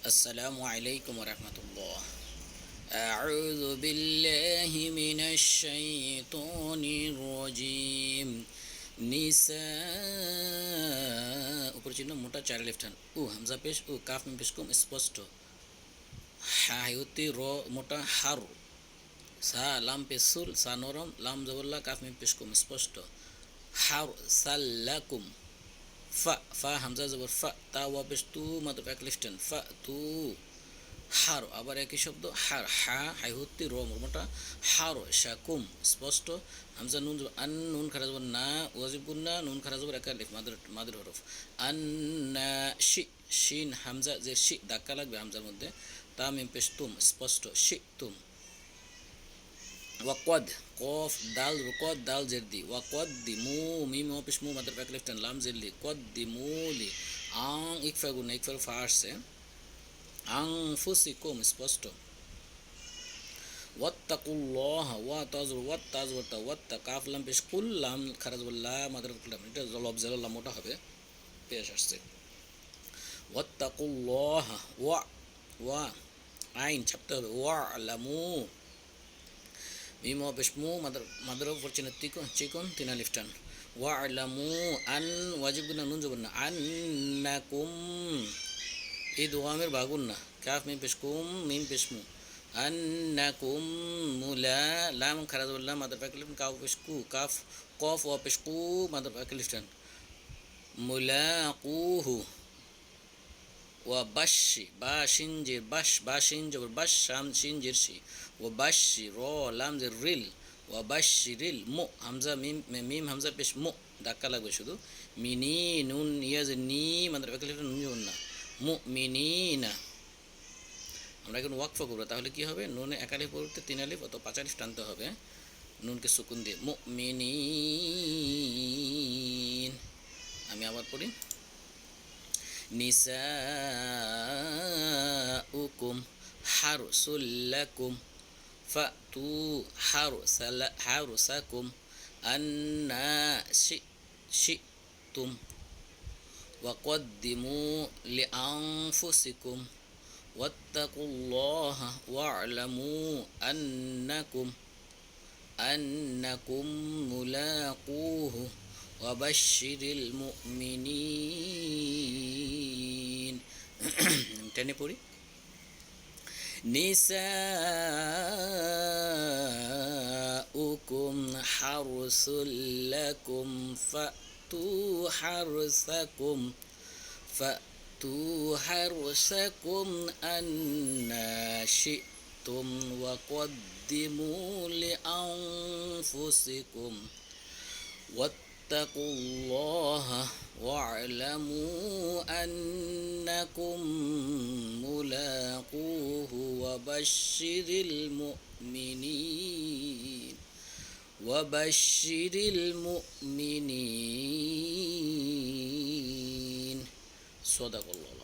আসসালামু আলাইকুম রহমতুল্লাহ। আউযু বিল্লাহি মিনাশ শাইতানির রাজিম। নিসা উপর চিহ্ন মোটা চার লেফট হ্যান্ড উ হামজা পেশ উ কাফ মিম পেশ কুম স্পষ্ট হা হায়ুতি র মোটা হারু সা লাম পেশ সুল সা নরম লাম জবল্লা কাফ মিম পেশ কুম স্পষ্ট হার সাল্লাকুম ফা ফা হামজা জবর ফা তা ওয়া পেশ তু মাত্র এক লেফট হ্যান্ড ফা তু হার আবার একই শব্দ হার হা হাইহুত্তি র মর্মটা হার শাকুম স্পষ্ট হামজা নুন আন নুন খারা যাবার না ওয়াজিব গুন্না নুন খারা যাবার একা লিফ মাদের হরফ আন্না শি শিন হামজা যে শি ধাক্কা লাগবে হামজার মধ্যে তা মিম পেশ তুম স্পষ্ট শি তুম ওয়াকদ কফ দাল রুকদ দাল জেরদি ওয়াকদ দি মু মিম ও পেশ মু মাদের একা লিফ লাম জেরলি কদ দি মুলি আং ইকফা গুন্না ইকফার ফা আসছে আনফুসিকুম স্পষ্ট ওয়াত্তাকুল্লাহ ওয়া তাজর ওয়াত তাজর তা ওয়াত্তা কাফ লাম পেশ কুল্লাম খারাজ বল্লা মাদার কুল্লাম এটা জলব জেলাল্লাহ মোটা হবে পেশ আসছে ওয়াত্তাকুল্লাহ ওয়া ওয়া আইন ছাপতে হবে ওয়া লামু মিম ও পেশ মু মাদার উপর চিহ্ন চিকন তিন আলিফ টান ওয়া লামু আন ওয়াজিব গুনা নুন জবর না আন্নাকুম এই দোয়ামের বাগুন না কাফ মিম পেশ কুম মিম পেশ মু আন্নাকুম মুলা লাম খারাজ বললাম মাদার ফাকিলিফ কাফ পেশ কু কাফ কফ ওয়া পেশ কু মাদার ফাকিলিফটান মুলাকুহু ওয়া বাশি বা শিনজির বাশ বা শিনজবর বাশ শাম শিনজির শি ওয়া বাশি র লাম জের রিল ওয়া বাশি রিল মু হামজা মিম মিম হামজা পেশ মু ধাক্কা লাগবে শুধু মিনি নুন ইয়াজ নি মাদার ফাকিলিফ নুন যাবেন না মুমিনিনা আমরা এখন ওয়াকফা করবো তাহলে কি হবে নুনে এক আলিফ পরিবর্তে তিন আলিফ অত পাঁচ আলিফ টানতে হবে নুনকে সুকুন দিয়ে মুমিনিন আমি আবার পড়ি নিসাউকুম হারসুল লাকুম ফাতু হারসাকুম আন্না শিতুম وقدموا لأنفسكم واتقوا الله واعلموا أنكم ملاقوه وبشر المؤمنين تاني পড়ি نساؤكم حرث لكم فأتوا حرثكم أنّا شئتم وقدموا لأنفسكم واتقوا الله واعلموا أنكم ملاقوه وبشر المؤمنين صدق الله